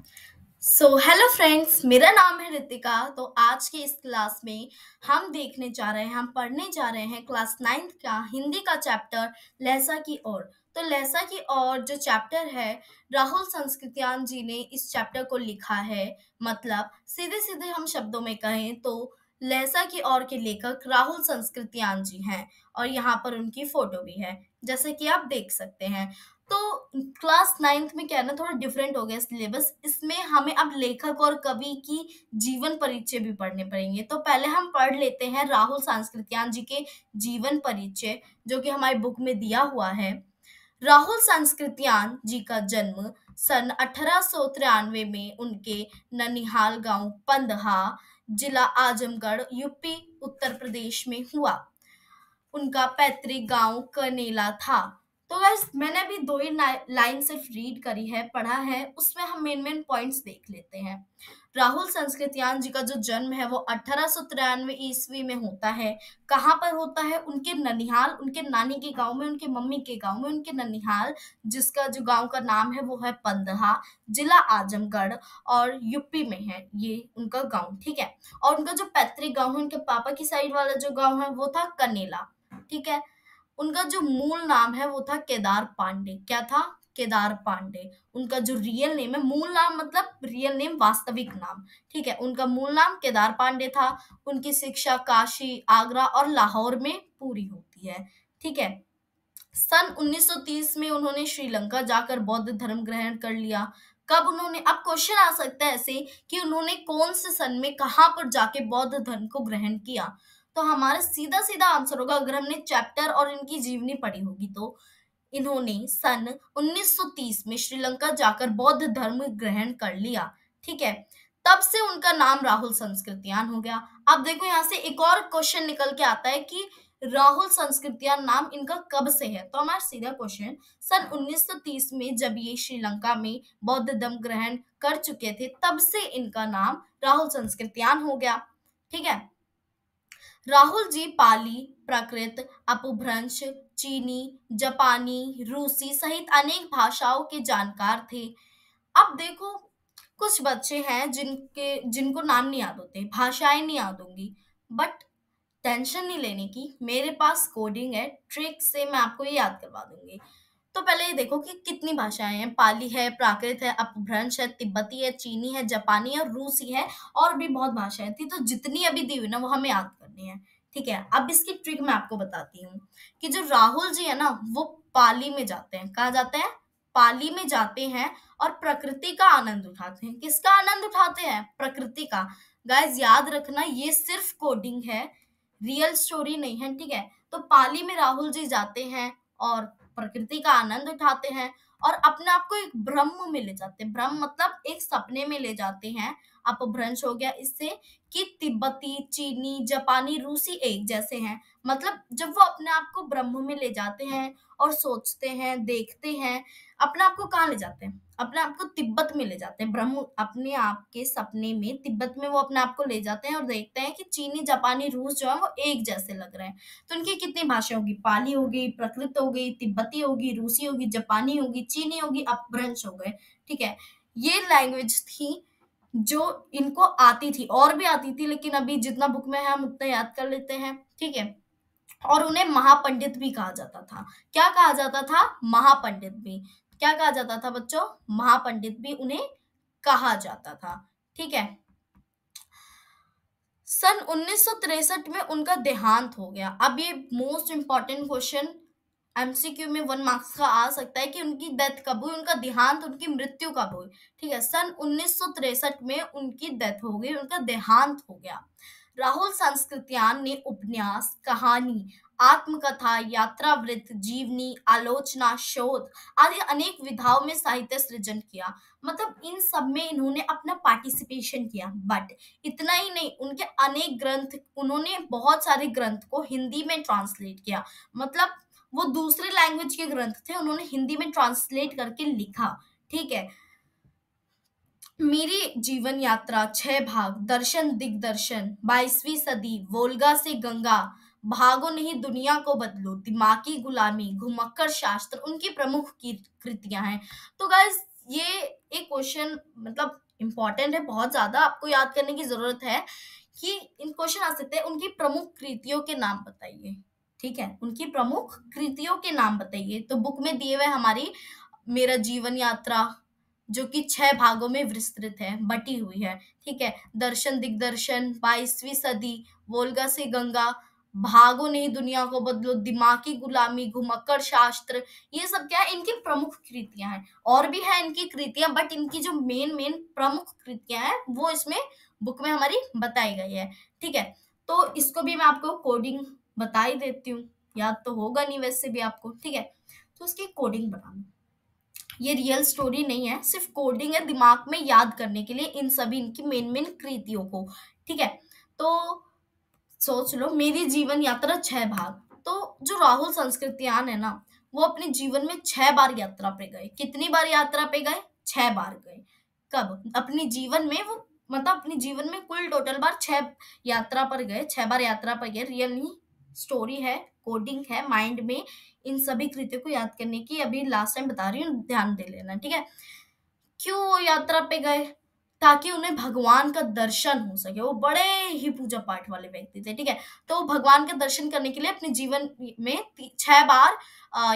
Hello friends, मेरा नाम है रितिका। तो आज की इस क्लास में हम पढ़ने जा रहे हैं क्लास 9th का हिंदी का चैप्टर लहसा की ओर। तो लहसा की ओर जो चैप्टर है, राहुल संस्कृत्यान जी ने इस चैप्टर को लिखा है। मतलब सीधे सीधे हम शब्दों में कहें तो लहसा की ओर के लेखक राहुल संस्कृत्यान जी हैं और यहाँ पर उनकी फोटो भी है, जैसे कि आप देख सकते हैं। तो क्लास 9th में क्या है ना, थोड़ा डिफरेंट हो गया सिलेबस। इसमें हमें अब लेखक और कवि की जीवन परिचय भी पढ़ने पड़ेंगे। तो पहले हम पढ़ लेते हैं राहुल सांस्कृत्यान जी के जीवन परिचय, जो कि हमारी बुक में दिया हुआ है। राहुल सांस्कृत्यान जी का जन्म सन 1893 में उनके ननिहाल गांव पंदहा, जिला आजमगढ़, यूपी, उत्तर प्रदेश में हुआ। उनका पैतृक गांव कनेला था। तो गाइस, मैंने अभी दो ही लाइन सिर्फ रीड करी है, पढ़ा है, उसमें हम मेन मेन पॉइंट्स देख लेते हैं। राहुल संस्कृत्यान जी का जो जन्म है वो 1893 ईस्वी में होता है। कहाँ पर होता है? उनके ननिहाल, उनके नानी के गांव में, उनके मम्मी के गांव में, उनके ननिहाल, जिसका जो गांव का नाम है वो है पंदहा, जिला आजमगढ़ और यूपी में है ये उनका गांव। ठीक है। और उनका जो पैतृक गांव है, उनके पापा की साइड वाला जो गांव है वो था कनेला। ठीक है। उनका जो मूल नाम है वो था केदार पांडे। क्या था? केदार पांडे। उनका जो रियल नेम है, मूल नाम मतलब रियल नेम, वास्तविक नाम। ठीक है। उनका मूल नाम केदार पांडे था। उनकी शिक्षा काशी, आगरा और लाहौर में पूरी होती है। ठीक है। सन 1930 में उन्होंने श्रीलंका जाकर बौद्ध धर्म ग्रहण कर लिया। कब उन्होंने, अब क्वेश्चन आ सकता है ऐसे कि उन्होंने कौन से सन में कहां पर जाके बौद्ध धर्म को ग्रहण किया। तो हमारा सीधा सीधा आंसर होगा, अगर हमने चैप्टर और इनकी जीवनी पढ़ी होगी, तो इन्होंने सन 1930 में श्रीलंका जाकर बौद्ध धर्म ग्रहण कर लिया। ठीक है। तब से उनका नाम राहुल संस्कृत्यान हो गया। अब देखो, यहाँ से एक और क्वेश्चन निकल के आता है कि राहुल संस्कृत्यान नाम इनका कब से है। तो हमारा सीधा क्वेश्चन, सन 1930 में जब ये श्रीलंका में बौद्ध धर्म ग्रहण कर चुके थे, तब से इनका नाम राहुल संस्कृत्यान हो गया। ठीक है। राहुल जी पाली, प्राकृत, अपभ्रंश, चीनी, जापानी, रूसी सहित अनेक भाषाओं के जानकार थे। अब देखो, कुछ बच्चे हैं जिनको नाम नहीं याद होते, भाषाएं नहीं याद होंगी, बट टेंशन नहीं लेने की, मेरे पास कोडिंग है, ट्रिक से मैं आपको ये याद करवा दूंगी। तो पहले ये देखो कि कितनी भाषाएं हैं। पाली है, प्राकृत है, अपभ्रंश है, तिब्बती है, चीनी है, जापानी है और रूसी है। और भी बहुत भाषाएं थी, तो जितनी अभी दी हुई ना वो हमें याद करनी है। ठीक है। अब इसकी ट्रिक मैं आपको बताती हूँ कि जो राहुल जी है ना, वो पाली में जाते हैं। कहाँ जाते हैं? पाली में जाते हैं और प्रकृति का आनंद उठाते हैं। किसका आनंद उठाते हैं? प्रकृति का। गाइस, याद रखना, ये सिर्फ कोडिंग है, रियल स्टोरी नहीं है। ठीक है। तो पाली में राहुल जी जाते हैं और प्रकृति का आनंद उठाते हैं और अपने आप को एक ब्रह्म में ले जाते हैं। ब्रह्म मतलब एक सपने में ले जाते हैं। अपभ्रंश हो गया इससे कि तिब्बती, चीनी, जापानी, रूसी एक जैसे हैं। मतलब जब वो अपने आप को ब्रह्म में ले जाते हैं और सोचते हैं, देखते हैं, अपने आप को कहाँ ले जाते हैं? अपने आप को तिब्बत में ले जाते हैं। ब्रह्म अपने आप के सपने में तिब्बत में वो अपने आप को ले जाते हैं और देखते हैं कि चीनी, जापानी, रूस जो है वो एक जैसे लग रहे हैं। तो उनकी कितनी भाषा होगी? पाली होगी, प्राकृत हो गई, तिब्बती होगी, रूसी होगी, जापानी होगी, चीनी होगी, अपभ्रंश हो गए। ठीक है। ये लैंग्वेज थी जो इनको आती थी, और भी आती थी, लेकिन अभी जितना बुक में है हम उतना याद कर लेते हैं। ठीक है। और उन्हें महापंडित भी कहा जाता था। क्या कहा जाता था? महापंडित भी। क्या कहा जाता था बच्चों? महापंडित भी उन्हें कहा जाता था। ठीक है। सन 1963 में उनका देहांत हो गया। अब ये मोस्ट इंपॉर्टेंट क्वेश्चन एमसीक्यू में 1 मार्क्स का आ सकता है कि उनकी डेथ कब हुई, उनका देहांत, उनकी मृत्यु कब हुई। ठीक है। सन 1963 में उनकी डेथ हो गई, उनका देहांत हो गया। राहुल सांस्कृत्यान ने उपन्यास, कहानी, आत्मकथा, यात्रावृत्त, जीवनी, आलोचना, शोध आदि अनेक विधाओं में साहित्य सृजन किया। मतलब इन सब में इन्होंने अपना पार्टिसिपेशन किया। बट इतना ही नहीं, उनके अनेक ग्रंथ, उन्होंने बहुत सारे ग्रंथ को हिंदी में ट्रांसलेट किया। मतलब वो दूसरे लैंग्वेज के ग्रंथ थे, उन्होंने हिंदी में ट्रांसलेट करके लिखा। ठीक है। मेरी जीवन यात्रा, 6 भाग, दर्शन दिग्दर्शन, 22वीं सदी, वोल्गा से गंगा, भागो नहीं दुनिया को बदलो, दिमागी गुलामी, घुमक्कड़ शास्त्र उनकी प्रमुख की कृतियां हैं। तो गाइस, ये एक क्वेश्चन मतलब इम्पोर्टेंट है, बहुत ज्यादा आपको याद करने की जरूरत है कि इन क्वेश्चन आ सकते हैं, उनकी प्रमुख कृतियों के नाम बताइए। ठीक है, उनकी प्रमुख कृतियों के नाम बताइए। तो बुक में दिए हुए हमारी मेरा जीवन यात्रा, जो कि 6 भागों में विस्तृत है, बटी हुई है। ठीक है, दर्शन दिग्दर्शन, 22वीं सदी, वोल्गा से गंगा, भागो नहीं दुनिया को बदलो, दिमागी गुलामी, घुमक्कड़ शास्त्र, ये सब क्या है, इनकी प्रमुख कृतियां हैं। और भी है इनकी कृतियां, बट इनकी जो मेन मेन प्रमुख कृतियां हैं वो इसमें बुक में हमारी बताई गई है। ठीक है, तो इसको भी मैं आपको कोडिंग बता ही देती हूँ, याद तो होगा नहीं वैसे भी आपको। ठीक है, तो उसकी कोडिंग बनाना, ये रियल स्टोरी नहीं है, सिर्फ कोडिंग है दिमाग में याद करने के लिए इन सभी इनकी मेन मेन कृतियों को। ठीक है, तो सोच लो, मेरी जीवन यात्रा 6 भाग। तो जो राहुल संस्कृत्यान है ना, वो अपने जीवन में 6 बार यात्रा पे गए। कितनी बार यात्रा पे गए? 6 बार गए। कब? अपने जीवन में वो, मतलब अपने जीवन में कुल टोटल बार 6 यात्रा पर गए, 6 बार यात्रा पर गए। रियल नहीं, स्टोरी है, कोडिंग है, माइंड में इन सभी कृतियों को याद करने की अभी लास्ट टाइम बता रही हूँ, ध्यान दे लेना। ठीक है, क्यों वो यात्रा पे गए? ताकि उन्हें भगवान का दर्शन हो सके। वो बड़े ही पूजा पाठ वाले व्यक्ति थे। ठीक है, तो वो भगवान के दर्शन करने के लिए अपने जीवन में 6 बार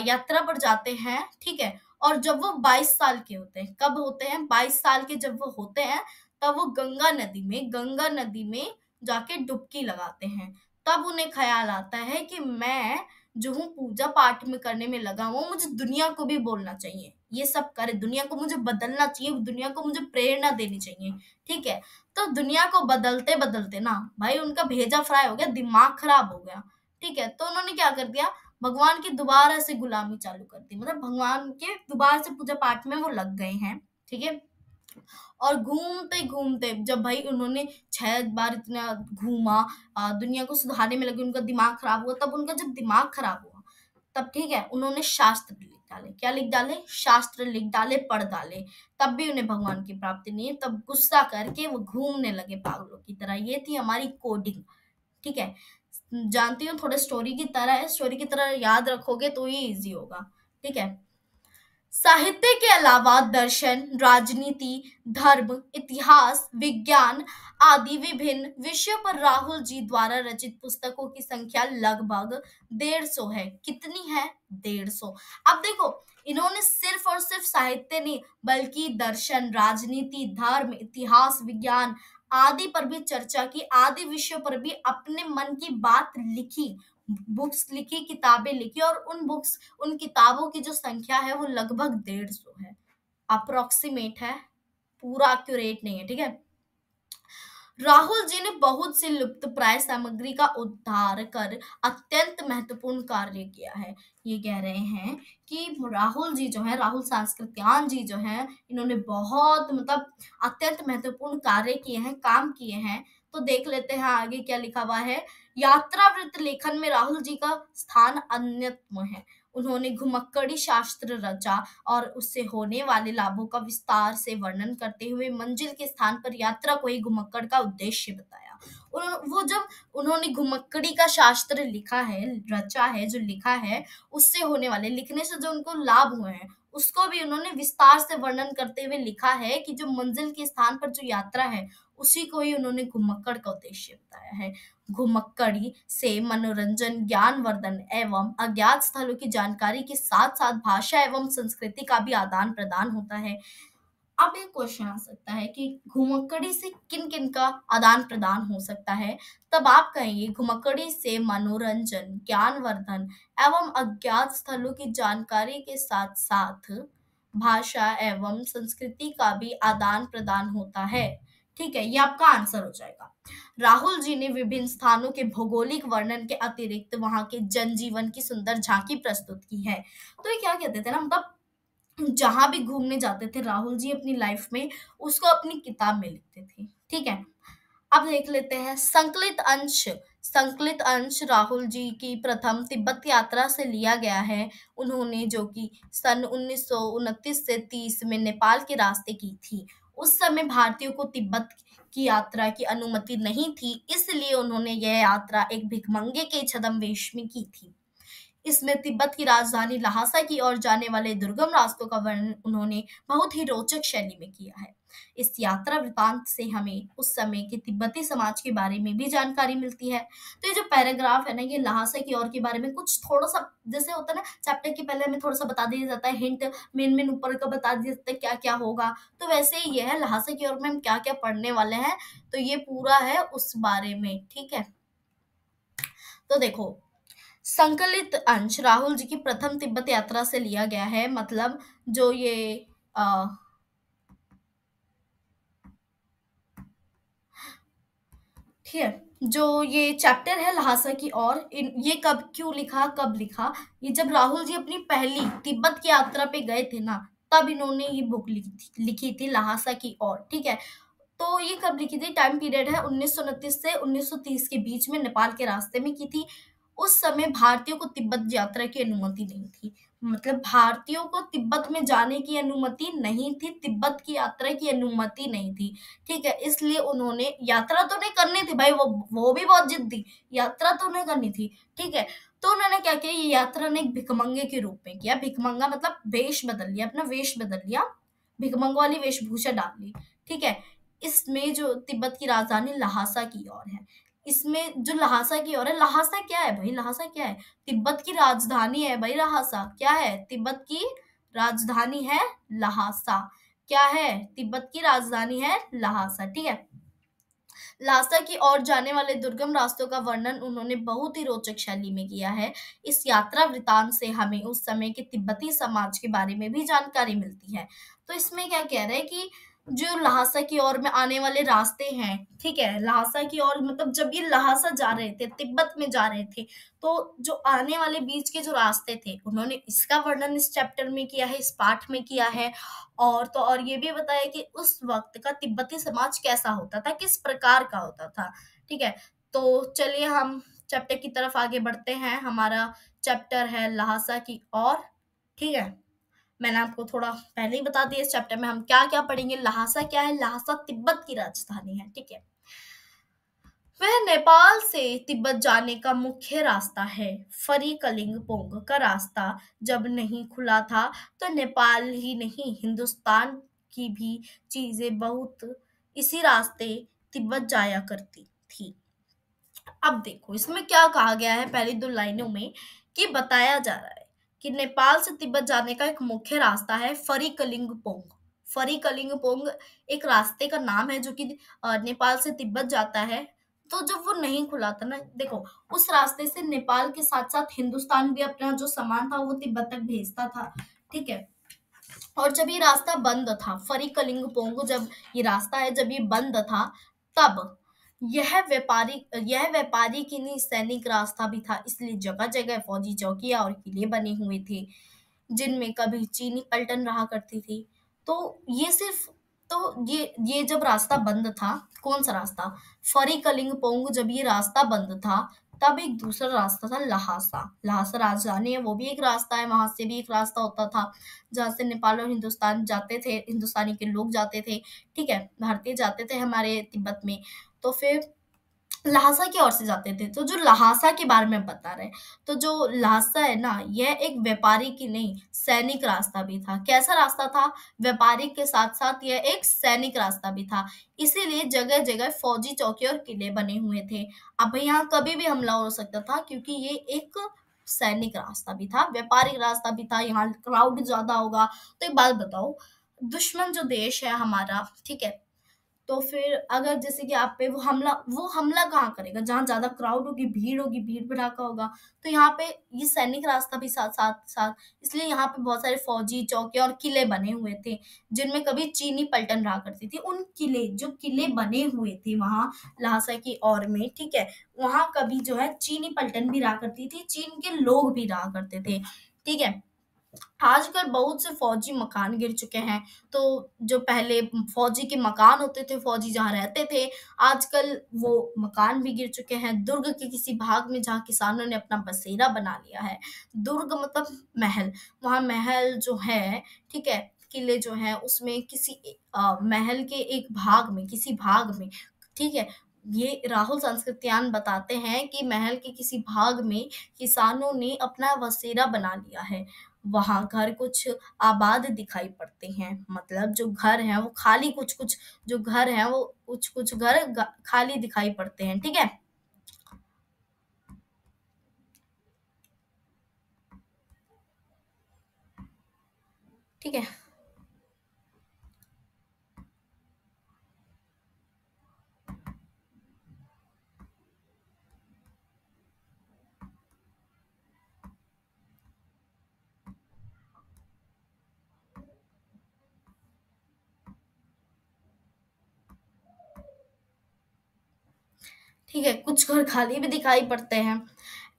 यात्रा पर जाते हैं। ठीक है, और जब वो 22 साल के होते हैं, कब होते हैं? 22 साल के जब वो होते हैं, तब वो गंगा नदी में जाके डुबकी लगाते हैं। तब उन्हें ख्याल आता है कि मैं जो हूँ पूजा पाठ में करने में लगा हूँ, मुझे दुनिया को भी बोलना चाहिए, ये सब करे, दुनिया को मुझे बदलना चाहिए, दुनिया को मुझे प्रेरणा देनी चाहिए। ठीक है, तो दुनिया को बदलते बदलते ना भाई उनका भेजा फ्राई हो गया, दिमाग खराब हो गया। ठीक है, तो उन्होंने क्या कर दिया, भगवान की दोबारा से गुलामी चालू कर दी, मतलब भगवान के दोबारा से पूजा पाठ में वो लग गए हैं। ठीक है, और घूमते घूमते जब भाई उन्होंने 6 बार इतना घूमा, दुनिया को सुधारने में लगे, उनका दिमाग खराब हुआ। तब उनका जब दिमाग खराब हुआ, तब ठीक है उन्होंने शास्त्र लिख डाले। क्या लिख डाले? शास्त्र लिख डाले, पढ़ डाले। तब भी उन्हें भगवान की प्राप्ति नहीं है। तब गुस्सा करके वो घूमने लगे पागलों की तरह। ये थी हमारी कोडिंग। ठीक है, जानती हूँ थोड़ा स्टोरी की तरह है, स्टोरी की तरह याद रखोगे तो ही इजी होगा। ठीक है, साहित्य के अलावा दर्शन, राजनीति, धर्म, इतिहास, विज्ञान आदि विभिन्न विषयों पर राहुल जी द्वारा रचित पुस्तकों की संख्या लगभग 150 है। कितनी है? 150। अब देखो, इन्होंने सिर्फ और सिर्फ साहित्य नहीं, बल्कि दर्शन, राजनीति, धर्म, इतिहास, विज्ञान आदि पर भी चर्चा की, आदि विषयों पर भी अपने मन की बात लिखी, बुक्स लिखी, किताबें लिखी, और उन किताबों की जो संख्या है वो लगभग 150 है। अप्रोक्सीमेट है, पूरा एक्यूरेट नहीं है। ठीक है, राहुल जी ने बहुत सी लुप्तप्राय सामग्री का उद्धार कर अत्यंत महत्वपूर्ण कार्य किया है। ये कह रहे हैं कि राहुल जी जो है, राहुल सांस्कृत्यान जी जो है, इन्होंने बहुत मतलब अत्यंत महत्वपूर्ण कार्य किए हैं, काम किए हैं। तो देख लेते हैं आगे क्या लिखा हुआ है। यात्रावृत्त लेखन में राहुल जी का स्थान अन्यतम है। उन्होंने घुमक्कड़ी शास्त्र रचा और उससे होने वाले लाभों का विस्तार से वर्णन करते हुए मंजिल के स्थान पर यात्रा को ही घुमक्कड़ का उद्देश्य बताया। वो जब उन्होंने घुमक्कड़ी का शास्त्र लिखा है, रचा है, जो लिखा है, उससे होने वाले, लिखने से जो उनको लाभ हुए हैं, उसको भी उन्होंने विस्तार से वर्णन करते हुए लिखा है कि जो मंजिल के स्थान पर जो यात्रा है, उसी को ही उन्होंने घुमक्कड़ का उद्देश्य बताया है। घुमक्कड़ी से मनोरंजन, ज्ञानवर्धन एवं अज्ञात स्थलों की जानकारी के साथ साथ भाषा एवं संस्कृति का भी आदान प्रदान होता है। अब एक क्वेश्चन आ सकता है कि घुमक्कड़ी से किन किन का आदान प्रदान हो सकता है? तब आप कहेंगे घुमक्कड़ी से मनोरंजन, ज्ञानवर्धन एवं अज्ञात स्थलों की जानकारी के साथ साथ भाषा एवं संस्कृति का भी आदान प्रदान होता है। ठीक है, ये आपका आंसर हो जाएगा। राहुल जी ने विभिन्न स्थानों के भौगोलिक वर्णन के अतिरिक्त वहां के जनजीवन की सुंदर झांकी प्रस्तुत की है। तो ये क्या कहते थे ना, मतलब जहां भी घूमने जाते थे राहुल जी अपनी लाइफ में, उसको अपनी किताब में लिखते थे। ठीक है, अब देख लेते हैं संकलित अंश राहुल जी की प्रथम तिब्बत यात्रा से लिया गया है। उन्होंने जो कि सन 1929 से 30 में नेपाल के रास्ते की थी। उस समय भारतीयों को तिब्बत की यात्रा की अनुमति नहीं थी, इसलिए उन्होंने यह यात्रा एक भिखमंगे के छद्मवेश में की थी। इसमें तिब्बत की राजधानी ल्हासा की ओर जाने वाले दुर्गम रास्तों का वर्णन उन्होंने बहुत ही रोचक शैली में किया है। इस यात्रा वृतांत से हमें उस समय के तिब्बती समाज के बारे में भी जानकारी मिलती है। तो ये जो पैराग्राफ है ना, ये ल्हासा की ओर के बारे में कुछ थोड़ा-सा, जैसे होता है ना चैप्टर के पहले हमें थोड़ा-सा बता दिया जाता है, हिंट मेन-मेन ऊपर का बता दिया जाता है क्या-क्या होगा। तो वैसे ही ये है, ल्हासा की ओर में हम क्या-क्या पढ़ने वाले हैं, तो ये पूरा है उस बारे में, ठीक है? तो देखो, संकलित अंश राहुल जी की प्रथम तिब्बत यात्रा से लिया गया है। मतलब जो ये अ, ठीक है, जो ये चैप्टर है ल्हासा की ओर, ये कब क्यों लिखा, कब लिखा? ये जब राहुल जी अपनी पहली तिब्बत की यात्रा पे गए थे ना, तब इन्होंने ये बुक लिखी थी ल्हासा की ओर, ठीक है? तो ये कब लिखी थी? टाइम पीरियड है 1929 से 1930 के बीच में, नेपाल के रास्ते में की थी। उस समय भारतीयों को तिब्बत यात्रा की अनुमति नहीं थी। मतलब भारतीयों को तिब्बत में जाने की अनुमति नहीं थी, तिब्बत की यात्रा की अनुमति नहीं थी, ठीक है? इसलिए उन्होंने यात्रा तो नहीं करनी थी भाई, वो भी बहुत जिद थी, यात्रा तो नहीं करनी थी, ठीक है? तो उन्होंने क्या किया, ये यात्रा ने एक भिखमंगे के रूप में किया। भिखमंगा मतलब वेश बदल लिया, अपना वेश बदल लिया, भिखमंगा वाली वेशभूषा डाल ली, ठीक है? इसमें जो तिब्बत की राजधानी ल्हासा की ओर है, इसमें जो ल्हासा की ओर है, ल्हासा क्या है भाई? ल्हासा क्या है? तिब्बत की राजधानी है भाई ल्हासा। क्या है? तिब्बत की राजधानी है ल्हासा। क्या है? तिब्बत की राजधानी है ल्हासा, ठीक है? ल्हासा की ओर जाने वाले दुर्गम रास्तों का वर्णन उन्होंने बहुत ही रोचक शैली में किया है। इस यात्रा वृतांत से हमें उस समय के तिब्बती समाज के बारे में भी जानकारी मिलती है। तो इसमें क्या कह रहे हैं कि जो ल्हासा की ओर में आने वाले रास्ते हैं, ठीक है? ल्हासा की ओर मतलब जब ये ल्हासा जा रहे थे, तिब्बत में जा रहे थे, तो जो आने वाले बीच के जो रास्ते थे, उन्होंने इसका वर्णन इस चैप्टर में किया है, इस पाठ में किया है। और तो और ये भी बताया कि उस वक़्त का तिब्बती समाज कैसा होता था, किस प्रकार का होता था, ठीक है? तो चलिए हम चैप्टर की तरफ आगे बढ़ते हैं। हमारा चैप्टर है ल्हासा की ओर, ठीक है? मैंने आपको थोड़ा पहले ही बता दिया इस चैप्टर में हम क्या-क्या पढ़ेंगे। ल्हासा क्या है? ल्हासा तिब्बत की राजधानी है, ठीक है? वह नेपाल से तिब्बत जाने का मुख्य रास्ता है। फरी-कलिंगपोंग का रास्ता जब नहीं खुला था, तो नेपाल ही नहीं, हिंदुस्तान की भी चीजें बहुत इसी रास्ते तिब्बत जाया करती थी। अब देखो, इसमें क्या कहा गया है पहली दो लाइनों में, कि बताया जा रहा है कि नेपाल से तिब्बत जाने का एक मुख्य रास्ता है फरी-कलिंगपोंग। फरी-कलिंगपोंग एक रास्ते का नाम है जो कि नेपाल से तिब्बत जाता है। तो जब वो नहीं खुला था ना, देखो, उस रास्ते से नेपाल के साथ साथ हिंदुस्तान भी अपना जो सामान था वो तिब्बत तक भेजता था, ठीक है? और जब ये रास्ता बंद था, फरी कलिंगपोंग, जब ये रास्ता है, जब ये बंद था, तब यह व्यापारी की नहीं, सैनिक रास्ता भी था। इसलिए जगह जगह फौजी चौकियां और किले बने हुए थे, जिनमें कभी चीनी पलटन रहा करती थी। तो ये सिर्फ तो ये जब रास्ता बंद था, कौन सा रास्ता? फरी कलिंगपोंग, जब ये रास्ता बंद था, तब एक दूसरा रास्ता था ल्हासा। ल्हासा राजधानी है, वो भी एक रास्ता है, वहां से भी एक रास्ता होता था जहाँ से नेपाल और हिंदुस्तान जाते थे, हिंदुस्तानी के लोग जाते थे, ठीक है? भारतीय जाते थे हमारे तिब्बत में। तो फिर ल्हासा की ओर से जाते थे। तो जो ल्हासा के बारे में बता रहे हैं, तो जो ल्हासा है ना, यह एक व्यापारी की नहीं, सैनिक रास्ता भी था। कैसा रास्ता था? व्यापारी के साथ-साथ यह एक सैनिक रास्ता भी था। इसीलिए जगह-जगह फौजी चौकी और किले बने हुए थे। अब यहाँ कभी भी हमला हो सकता था, क्योंकि ये एक सैनिक रास्ता भी था, व्यापारिक रास्ता भी था, यहाँ क्राउड ज़्यादा होगा। तो एक बात बताओ, दुश्मन जो देश है हमारा, ठीक है? तो फिर अगर जैसे कि आप पे वो हमला कहाँ करेगा? जहाँ ज़्यादा क्राउड होगी, भीड़ होगी, भीड़-भड़ाका होगा। तो यहाँ पे ये सैनिक रास्ता भी साथ-साथ, इसलिए यहाँ पे बहुत सारे फौजी चौके और किले बने हुए थे, जिनमें कभी चीनी पलटन रहा करती थी। उन किले, जो किले बने हुए थे वहाँ ल्हासा की ओर में, ठीक है? वहाँ कभी जो है चीनी पलटन भी रहा करती थी, चीन के लोग भी रहा करते थे, ठीक है? आजकल बहुत से फौजी मकान गिर चुके हैं। तो जो पहले फौजी के मकान होते थे, फौजी जहाँ रहते थे, आजकल वो मकान भी गिर चुके हैं। दुर्ग के किसी भाग में जहाँ किसानों ने अपना बसेरा बना लिया है। दुर्ग मतलब महल, वहाँ महल जो है, ठीक है? किले जो हैं उसमें महल के एक भाग में, किसी भाग में, ठीक है? ये राहुल संस्कृत्यान बताते हैं कि महल के किसी भाग में किसानों ने अपना बसेरा बना लिया है। वहां घर कुछ आबाद दिखाई पड़ते हैं, मतलब जो घर है वो खाली, कुछ कुछ जो घर है वो कुछ कुछ घर खाली दिखाई पड़ते हैं। ठीक है। ठीक है। ठीक है, कुछ घर खाली भी दिखाई पड़ते हैं।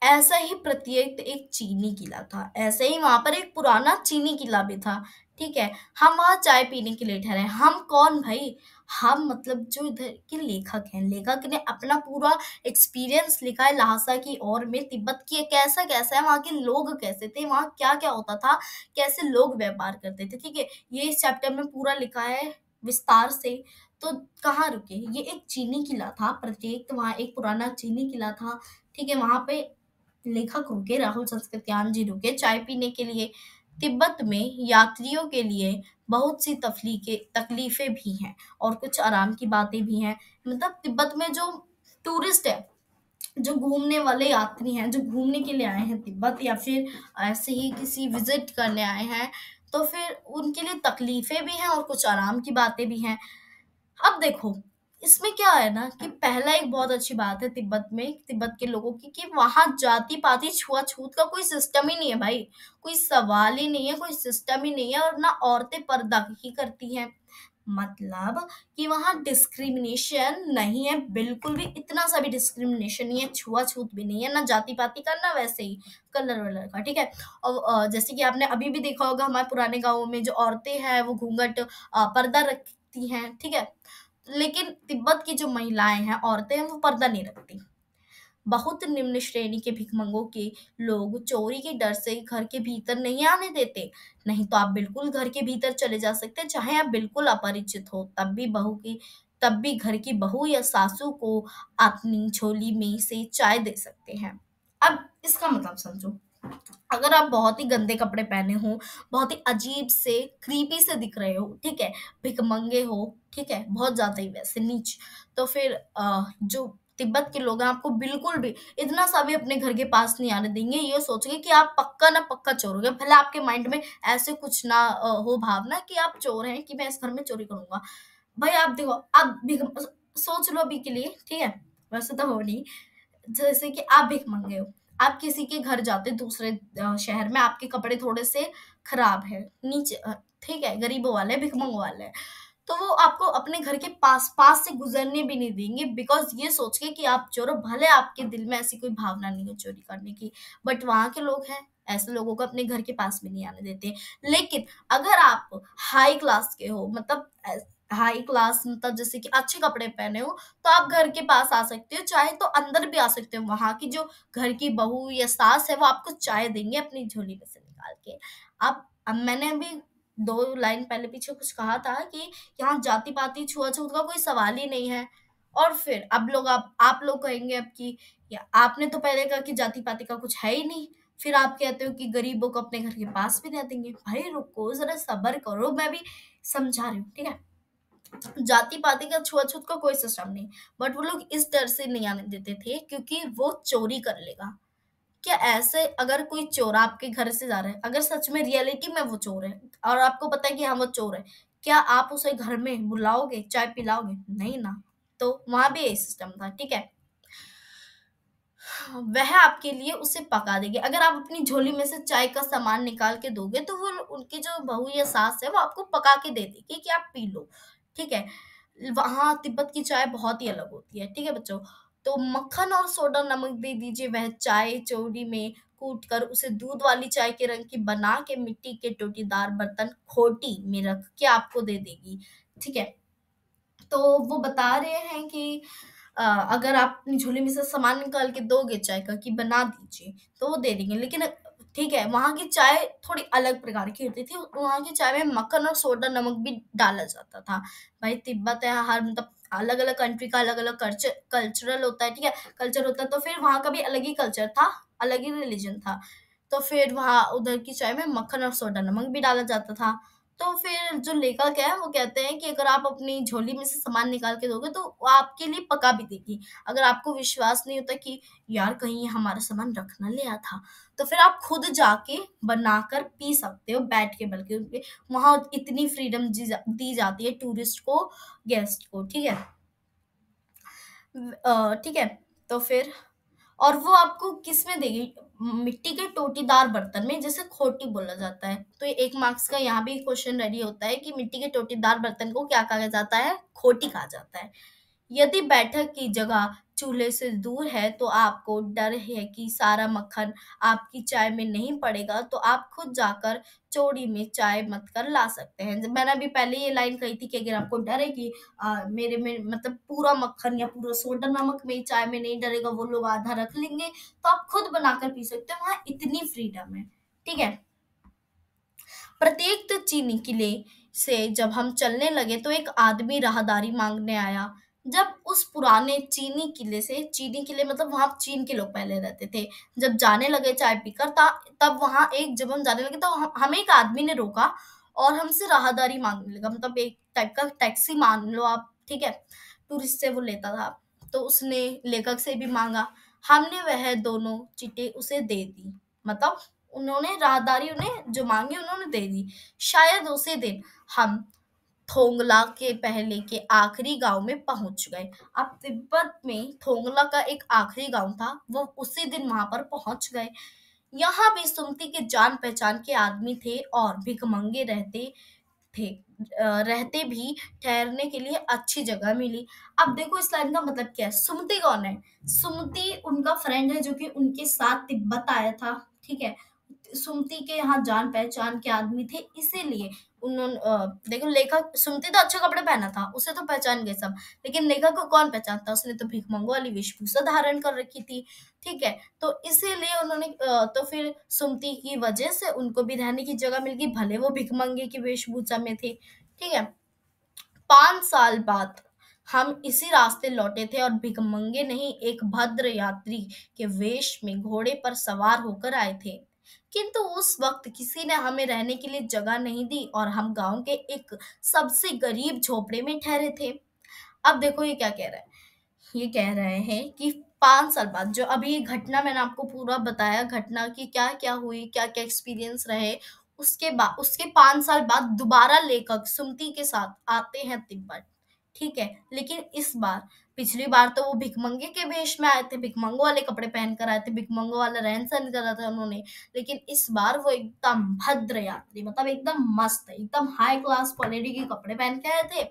ऐसा ही प्रत्येक एक चीनी किला था, ऐसे ही वहां पर एक पुराना चीनी किला भी था। ठीक है। हम वहां चाय पीने के लिए ठहरे। हम कौन भाई? हम मतलब जो इधर के लेखक हैं, लेखक ने अपना पूरा एक्सपीरियंस लिखा है लहासा की ओर में, तिब्बत की कैसा कैसा है, वहाँ के लोग कैसे थे, वहाँ क्या क्या होता था, कैसे लोग व्यापार करते थे। ठीक है। ये इस चैप्टर में पूरा लिखा है विस्तार से। तो कहाँ रुके? ये एक चीनी किला था, प्रत्येक वहाँ एक पुराना चीनी किला था। ठीक है। वहां पे लेखक रुके, राहुल संस्कृत्यान जी रुके चाय पीने के लिए। तिब्बत में यात्रियों के लिए बहुत सी तकलीफें भी हैं और कुछ आराम की बातें भी हैं। मतलब तिब्बत में जो टूरिस्ट है, जो घूमने वाले यात्री हैं, जो घूमने के लिए आए हैं तिब्बत, या फिर ऐसे ही किसी विजिट करने आए हैं, तो फिर उनके लिए तकलीफें भी हैं और कुछ आराम की बातें भी हैं। अब देखो, इसमें क्या है ना कि पहला एक बहुत अच्छी बात है तिब्बत में, तिब्बत के लोगों की, कि वहां जाति पाति छुआछूत का कोई सिस्टम ही नहीं है भाई। कोई सवाल ही नहीं है, कोई सिस्टम ही नहीं है, और ना औरतें पर्दा ही करती हैं। मतलब कि वहां डिस्क्रिमिनेशन नहीं है, बिल्कुल भी इतना सा भी डिस्क्रिमिनेशन नहीं है, छुआछूत भी नहीं है, ना जाति पाति का, ना वैसे ही कलर वलर का। ठीक है। और जैसे कि आपने अभी भी देखा होगा, हमारे पुराने गांवों में जो औरतें हैं वो घूंघट पर्दा रखती हैं। ठीक है। लेकिन तिब्बत की जो महिलाएं हैं, औरतें हैं, वो पर्दा नहीं रखती। बहुत निम्न श्रेणी के भिखमंगों के लोग चोरी के डर से घर के भीतर नहीं आने देते। नहीं तो आप बिल्कुल घर के भीतर चले जा सकते हैं, चाहे आप बिल्कुल अपरिचित हो, तब भी घर की बहू या सासू को अपनी झोली में से चाय दे सकते हैं। अब इसका मतलब समझो, अगर आप बहुत ही गंदे कपड़े पहने हो, बहुत ही अजीब से क्रीपी से दिख रहे हो, ठीक है, भिखमंगे हो, ठीक है, बहुत ज्यादा ही वैसे नीच, तो फिर जो तिब्बत के लोग हैं आपको बिल्कुल भी इतना सा भी अपने घर के पास नहीं आने देंगे। ये सोच के कि आप पक्का ना पक्का चोर हो गए। पहले आपके माइंड में ऐसे कुछ ना हो भावना कि आप चोर हैं, कि मैं इस घर में चोरी करूंगा। भाई आप देखो, आप सोच लो अभी के लिए, ठीक है, वैसे तो हो नहीं। जैसे कि आप भीख मंगे हो, आप किसी के घर जाते दूसरे शहर में, आपके कपड़े थोड़े से खराब है, नीचे ठीक है, गरीबों वाले, भिखमंगों वाले, तो वो आपको अपने घर के पास पास से गुजरने भी नहीं देंगे, बिकॉज ये सोच के कि आप चोर हो। भले आपके दिल में ऐसी कोई भावना नहीं है चोरी करने की, बट वहां के लोग हैं, ऐसे लोगों को अपने घर के पास भी नहीं आने देते। लेकिन अगर आप हाई क्लास के हो, मतलब हाई क्लास मतलब जैसे कि अच्छे कपड़े पहने हो, तो आप घर के पास आ सकते हो, चाहे तो अंदर भी आ सकते हो। वहां की जो घर की बहू या सास है वो आपको चाय देंगे अपनी झोली में से निकाल के। अब मैंने अभी 2 लाइन पहले पीछे कुछ कहा था कि यहाँ जाति पाति छुआछूत का कोई सवाल ही नहीं है। और फिर अब लोग आप लोग कहेंगे अब कि या आपने तो पहले कहा कि जाति पाति का कुछ है ही नहीं, फिर आप कहते हो कि गरीबों को अपने घर के पास भी नहीं देंगे। भाई रुको जरा, सब्र करो, मैं भी समझा रही हूँ। ठीक है। जाति पाति का छुआछूत का कोई सिस्टम नहीं, बट वो लोग इस डर से नहीं आने देते थे क्योंकि वो चोरी कर लेगा। क्या ऐसे अगर कोई चोर आपके घर से जा रहा है, अगर सच में रियलिटी में वो चोर है और आपको पता है कि हाँ वो चोर है, क्या आप उसे घर में बुलाओगे, चाय पिलाओगे? नहीं ना। तो वहां भी यही सिस्टम था। ठीक है। वह आपके लिए उसे पका देगी। अगर आप अपनी झोली में से चाय का सामान निकाल के दोगे तो वो उनकी जो बहू या सास है वो आपको पका के दे देगी कि आप पी लो। ठीक है। वहां तिब्बत की चाय बहुत ही अलग होती है। ठीक है बच्चों। तो मक्खन और सोडा नमक दे दीजिए, वह चाय चौड़ी में कूट कर उसे दूध वाली चाय के रंग की बना के मिट्टी के टोटीदार बर्तन खोटी में रख के आपको दे देगी। ठीक है। तो वो बता रहे हैं कि अगर आप अपनी झोली में से सामान निकाल के दोगे चाय का कि बना दीजिए, तो वो दे देंगे। लेकिन ठीक है, वहाँ की चाय थोड़ी अलग प्रकार की होती थी। वहाँ की चाय में मक्खन और सोडा नमक भी डाला जाता था। भाई तिब्बत है, हर मतलब अलग अलग कंट्री का अलग अलग कल्चरल होता है, ठीक है, कल्चर होता है, तो फिर वहाँ का भी अलग ही कल्चर था, अलग ही रिलीजन था। तो फिर वहाँ उधर की चाय में मक्खन और सोडा नमक भी डाला जाता था। तो फिर जो लेखक है वो कहते हैं कि अगर आप अपनी झोली में से सामान निकाल के दोगे तो वो आपके लिए पका भी देगी। अगर आपको विश्वास नहीं होता कि यार कहीं ये हमारा सामान रख ना लिया था, तो फिर आप खुद जाके बनाकर पी सकते हो बैठ के, बल्कि उनके वहाँ इतनी फ्रीडम दी जाती है टूरिस्ट को, गेस्ट को, ठीक है। ठीक है, तो फिर और वो आपको किसमें देगी? मिट्टी के टोटीदार बर्तन में, जिसे खोटी बोला जाता है। तो ये 1 मार्क्स का यहाँ भी क्वेश्चन रेडी होता है कि मिट्टी के टोटीदार बर्तन को क्या कहा जाता है? खोटी कहा जाता है। यदि बैठक की जगह चूल्हे से दूर है तो आपको डर है कि सारा मक्खन आपकी चाय में नहीं पड़ेगा, तो आप खुद जाकर चौड़ी में चाय मत कर ला सकते हैं। जब मैंने अभी पहले ये लाइन कही थी कि अगर आपको डर है कि मेरे में मतलब पूरा मक्खन या पूरा सोडा नमक मेरी चाय में नहीं डलेगा, वो लोग आधा रख लेंगे, तो आप खुद बनाकर पी सकते हो, वहाँ इतनी फ्रीडम है, ठीक है। प्रत्येक चीनी किले से जब हम चलने लगे तो एक आदमी राहदारी मांगने आया। जब उस पुराने चीनी किले मतलब वहां चीन के लोग पहले रहते थे, जब जाने लगे चाय पीकर तब वहां एक जब हम जाने लगे तो हमें एक आदमी ने रोका और हमसे राहदारी मांगने लगा, मतलब एक टाइप का टैक्सी मान लो आप, ठीक है, टूरिस्ट से वो लेता था। तो उसने लेखक से भी मांगा, हमने वह दोनों चिट्ठी उसे दे दी, मतलब उन्होंने राहदारी उन्हें जो मांगी उन्होंने दे दी। शायद उसी दिन हम थोंगला के पहले के आखिरी गांव में पहुंच गए। अब तिब्बत में थोंगला का एक आखिरी गांव था, वो उसी दिन वहां पर पहुंच गए। यहाँ भी सुमति के जान पहचान के आदमी थे और भिखमंगे थे रहते भी ठहरने के लिए अच्छी जगह मिली। अब देखो इस लाइन का मतलब क्या है? सुमति कौन है? सुमति उनका फ्रेंड है जो कि उनके साथ तिब्बत आया था, ठीक है। सुमति के यहाँ जान पहचान के आदमी थे, इसीलिए उन्होंने देखो लेखक सुमति तो अच्छे कपड़े पहना था, उसे तो पहचान गए सब, लेकिन लेखक को कौन पहचानता? उसने तो भिखमंगो वाली वेशभूषा धारण कर रखी थी, ठीक है। तो इसीलिए उन्होंने तो फिर सुमति की वजह से उनको भी रहने की जगह मिल गई, भले वो भिखमंगे की वेशभूषा में थे, ठीक है। 5 साल बाद हम इसी रास्ते लौटे थे और भिखमंगे नहीं, एक भद्र यात्री के वेश में घोड़े पर सवार होकर आए थे। किंतु उस वक्त किसी ने हमें रहने के लिए जगह नहीं दी और हम गांव के एक सबसे गरीब झोपड़े में ठहरे थे। अब देखो ये क्या कह रहा है? ये कह रहे हैं कि 5 साल बाद, जो अभी ये घटना मैंने आपको पूरा बताया, घटना की क्या क्या हुई, क्या क्या एक्सपीरियंस रहे, उसके 5 साल बाद दोबारा लेखक सुमति के साथ आते हैं तिब्बत, ठीक है। लेकिन इस बार, पिछली बार तो वो भिखमंगे के वेश में आए थे, भिखमंगो वाले कपड़े पहन कर आए थे, भिखमंगो वाला रहन सहन करा था उन्होंने। लेकिन इस बार वो एकदम भद्र यात्री, मतलब एकदम मस्त, एकदम हाई क्लास क्वालिटी के कपड़े पहन के आए थे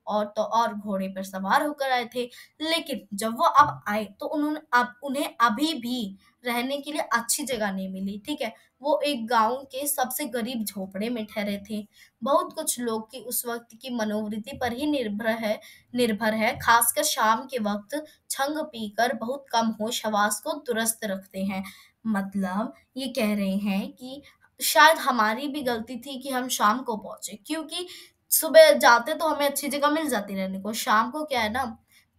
और तो और घोड़े पर सवार होकर आए थे। लेकिन जब वो अब आए तो उन्हें अभी भी रहने के लिए अच्छी जगह नहीं मिली, ठीक है। वो एक गांव के सबसे गरीब झोपड़े में ठहरे थे। बहुत कुछ लोग की उस वक्त की मनोवृत्ति पर ही निर्भर है, खासकर शाम के वक्त छंग पीकर बहुत कम होश हवास को दुरुस्त रखते हैं। मतलब ये कह रहे हैं कि शायद हमारी भी गलती थी कि हम शाम को पहुंचे, क्योंकि सुबह जाते तो हमें अच्छी जगह मिल जाती रहने को, शाम को क्या है ना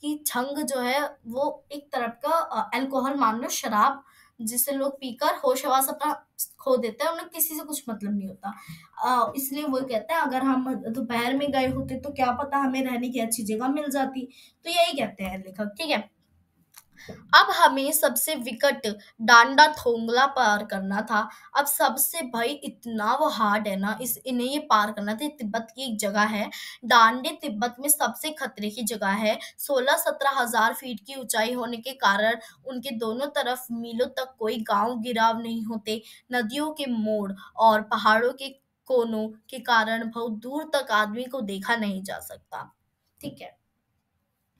कि छंग जो है वो एक तरफ का अल्कोहल मान लो, शराब, जिसे लोग पीकर होश हवास अपना खो देते हैं, उन्हें किसी से कुछ मतलब नहीं होता। इसलिए वो कहते हैं अगर हम दोपहर में गए होते तो क्या पता हमें रहने की अच्छी जगह मिल जाती। तो यही कहते हैं लेखक, ठीक है। अब हमें सबसे विकट डांडा थोंगला पार करना था। अब सबसे भाई इतना वो हार्ड है ना, इस इन्हें ये पार करना था। तिब्बत की एक जगह है डांडे, तिब्बत में सबसे खतरे की जगह है। 16-17 हजार फीट की ऊंचाई होने के कारण उनके दोनों तरफ मीलों तक कोई गांव गिराव नहीं होते। नदियों के मोड़ और पहाड़ों के कोनों के कारण बहुत दूर तक आदमी को देखा नहीं जा सकता, ठीक है।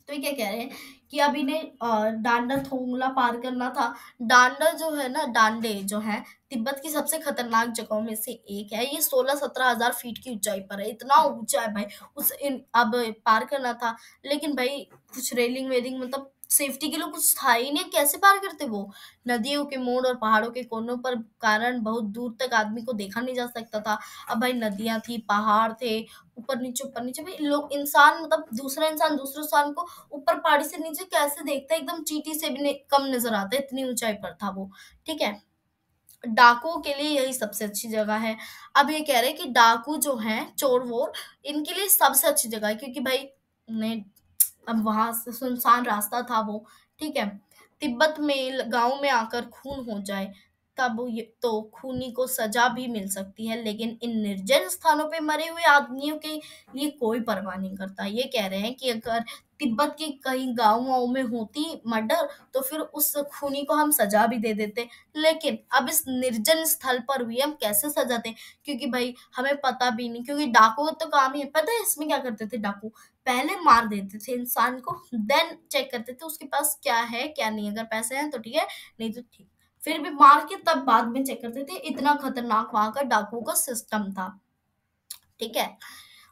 तो ये क्या कह रहे हैं कि अब इन्हें डांडा थोंगला पार करना था। डांडा जो है ना, डांडे जो है तिब्बत की सबसे खतरनाक जगहों में से एक है। ये 16-17 हजार फीट की ऊंचाई पर है, इतना ऊंचा है भाई। अब पार करना था, लेकिन भाई कुछ रेलिंग वेलिंग मतलब सेफ्टी के लिए कुछ था ही नहीं, कैसे पार करते वो? नदियों के मोड़ और पहाड़ों के कोनों पर कारण बहुत दूर तक आदमी को देखा नहीं जा सकता था। अब भाई नदियाँ थी, पहाड़ थे, ऊपर नीचे भाई लोग इंसान मतलब दूसरा इंसान दूसरे इंसान को ऊपर पहाड़ी से नीचे कैसे देखता है? एकदम चींटी से भी कम नज़र आता है, इतनी ऊँचाई पर था वो, ठीक है? डाकुओं के लिए यही सबसे अच्छी जगह है। अब ये कह रहे हैं कि डाकू जो हैं, चोर-वोर, इनके लिए सबसे अच्छी जगह है क्योंकि भाई उन्हें अब वहाँ से सुनसान रास्ता था वो, ठीक है? तिब्बत में गाँव में आकर खून हो जाए, तब ये तो खूनी को सज़ा भी मिल सकती है, लेकिन इन निर्जन स्थानों पे मरे हुए आदमियों के लिए कोई परवाह नहीं करता। ये कह रहे हैं कि अगर तिब्बत के कहीं गाँव-वाँव में होती मर्डर, तो फिर उस खूनी को हम सज़ा भी दे देते। लेकिन अब इस निर्जन स्थल पर हुई, हम कैसे सज़ा दें? क्योंकि भाई हमें पता भी नहीं, क्योंकि डाकुओं का तो काम ही है। पता है इसमें क्या करते थे डाकू? पहले मार देते थे इंसान को, देन चेक करते थे उसके पास क्या है क्या नहीं। अगर पैसे हैं तो ठीक है, नहीं तो ठीक। फिर भी मार के तब बाद में चेक करते थे। इतना खतरनाक वहां का डाकुओं का सिस्टम था, ठीक है?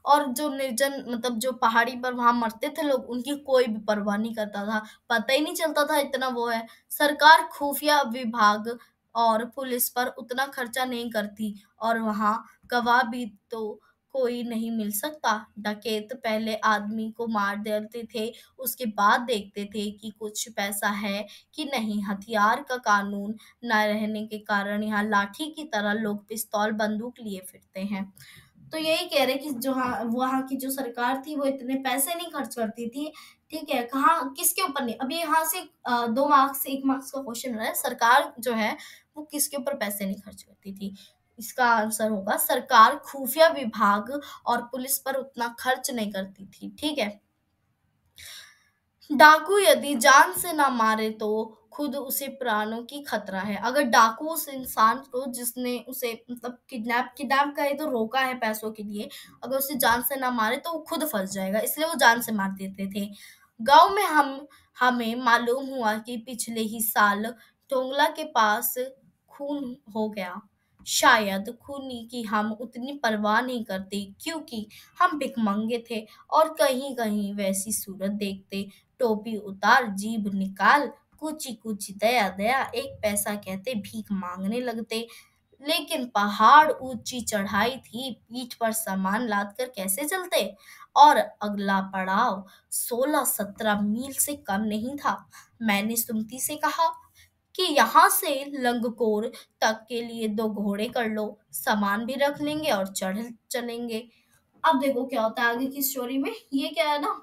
और जो निर्जन मतलब जो पहाड़ी पर वहां मरते थे लोग, उनकी कोई भी परवाह नहीं करता था, पता ही नहीं चलता था इतना वो है। सरकार खुफिया विभाग और पुलिस पर उतना खर्चा नहीं करती, और वहां गवाह भी तो कोई नहीं मिल सकता। डकैत पहले आदमी को मार देते थे, उसके बाद देखते थे कि कुछ पैसा है कि नहीं। हथियार का कानून न रहने के कारण यहाँ लाठी की तरह लोग पिस्तौल बंदूक लिए फिरते हैं। तो यही कह रहे हैं कि जो वहाँ की जो सरकार थी वो इतने पैसे नहीं खर्च करती थी, ठीक है? कहाँ किसके ऊपर नहीं। अभी यहाँ से 2 मार्क्स 1 मार्क्स का क्वेश्चन है, सरकार जो है वो किसके ऊपर पैसे नहीं खर्च करती थी? इसका आंसर होगा सरकार खुफिया विभाग और पुलिस पर उतना खर्च नहीं करती थी, ठीक है? डाकू यदि जान से ना मारे तो खुद उसे प्राणों की खतरा है। अगर डाकू उस इंसान को जिसने उसे मतलब किडनैप किडनैप करे तो रोका है पैसों के लिए, अगर उसे जान से ना मारे तो वो खुद फँस जाएगा, इसलिए वो जान से मार देते थे। गाँव में हमें मालूम हुआ कि पिछले ही साल टोंगला के पास खून हो गया। शायद खूनी की हम उतनी परवाह नहीं करते क्योंकि हम भिखमंगे थे और कहीं-कहीं वैसी सूरत देखते। टोपी उतार, जीभ निकाल, कूची कूची दया दया, एक पैसा कहते भीख मांगने लगते। लेकिन पहाड़ ऊंची चढ़ाई थी, पीठ पर सामान लाद कर कैसे चलते? और अगला पड़ाव 16-17 मील से कम नहीं था। मैंने सुमति से कहा कि यहाँ से लंगकोर तक के लिए 2 घोड़े कर लो, सामान भी रख लेंगे और चढ़ चलेंगे। अब देखो क्या होता है आगे की स्टोरी में। ये क्या है ना,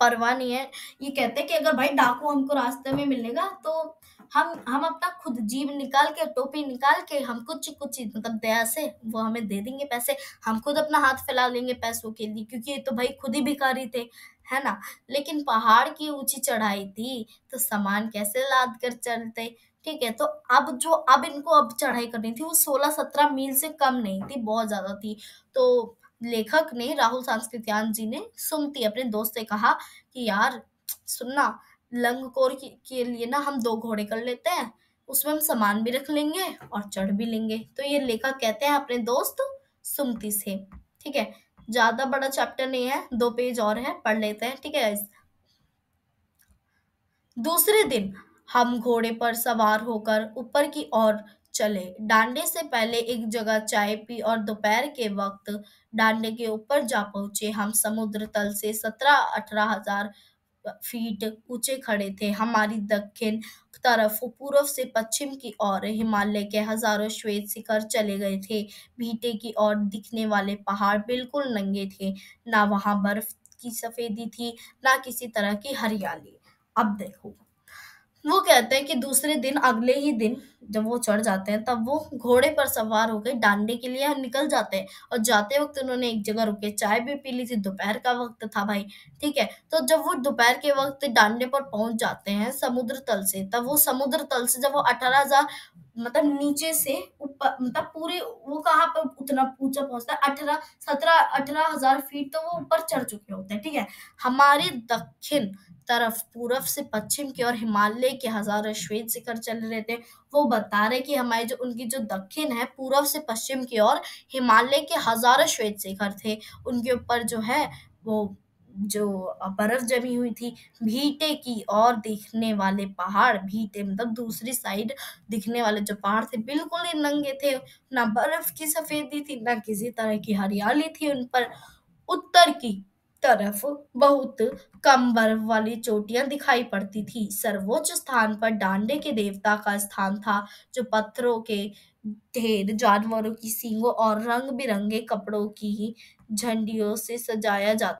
परवाह नहीं है। ये कहते हैं कि अगर भाई डाकू हमको रास्ते में मिलेगा तो हम अपना खुद जीभ निकाल के टोपी निकाल के हम कुछ कुछ मतलब दया से वो हमें दे देंगे पैसे। हम खुद अपना हाथ फैला लेंगे पैसों के लिए, क्योंकि ये तो भाई खुद ही भिखारी थे, है ना? लेकिन पहाड़ की ऊंची चढ़ाई थी तो सामान कैसे लाद कर चलते? ठीक है, तो अब इनको अब चढ़ाई करनी थी, वो 16-17 मील से कम नहीं थी, बहुत ज्यादा थी। तो लेखक ने, राहुल सांस्कृत्यायन जी ने, सुमति अपने दोस्त से कहा कि यार सुनना, लंगकोर के लिए ना हम 2 घोड़े कर लेते हैं, उसमें हम सामान भी रख लेंगे और चढ़ भी लेंगे। तो ये लेखक कहते हैं अपने दोस्त सुमति से, ठीक है? ज्यादा बड़ा चैप्टर नहीं है, 2 पेज और है, पढ़ लेते हैं, ठीक है गाइस? दूसरे दिन हम घोड़े पर सवार होकर ऊपर की ओर चले। डांडे से पहले एक जगह चाय पी और दोपहर के वक्त डांडे के ऊपर जा पहुंचे। हम समुद्र तल से 17-18 हजार फीट ऊंचे खड़े थे। हमारी दक्षिण तरफ पूर्व से पश्चिम की ओर हिमालय के हजारों श्वेत शिखर चले गए थे। भीटे की ओर दिखने वाले पहाड़ बिल्कुल नंगे थे, ना वहां बर्फ की सफेदी थी, ना किसी तरह की हरियाली। अब देखो, वो कहते हैं कि दूसरे दिन, अगले ही दिन जब वो चढ़ जाते हैं, तब वो घोड़े पर सवार होकर डांडे के लिए निकल जाते हैं। और जाते वक्त उन्होंने एक जगह रुके, चाय भी पी ली थी, दोपहर का वक्त था भाई, ठीक है? तो जब वो दोपहर के वक्त डांडे पर पहुंच जाते हैं समुद्र तल से, तब वो समुद्र तल से जब वो 18,000 मतलब नीचे से ऊपर, मतलब पूरे वो कहाँ पर उतना ऊंचा पहुंचता है, 18,000 फीट, तो वो ऊपर चढ़ चुके होते हैं, ठीक है? हमारे दक्षिण तरफ पूरब से पश्चिम की ओर हिमालय के हजारों श्वेत शिखर चल रहे थे। वो बता रहे कि हमारी जो उनकी जो दक्षिण है, पूरब से पश्चिम की ओर हिमालय के हजारों श्वेत शिखर थे। उनके ऊपर जो है वो जो बर्फ जमी हुई थी, भीटे की और दिखने वाले पहाड़, भीटे मतलब दूसरी साइड दिखने वाले जो पहाड़ थे बिल्कुल ही नंगे थे, ना बर्फ की सफेदी थी, ना किसी तरह की हरियाली थी उन पर। उत्तर की तरफ बहुत कम बर्फ वाली चोटियां दिखाई पड़ती थी। सर्वोच्च स्थान पर डांडे के देवता का स्थान था, जो पत्थरों के ढेर, जानवरों की सींगों और रंग बिरंगे कपड़ों की झंडियों से सजाया जाता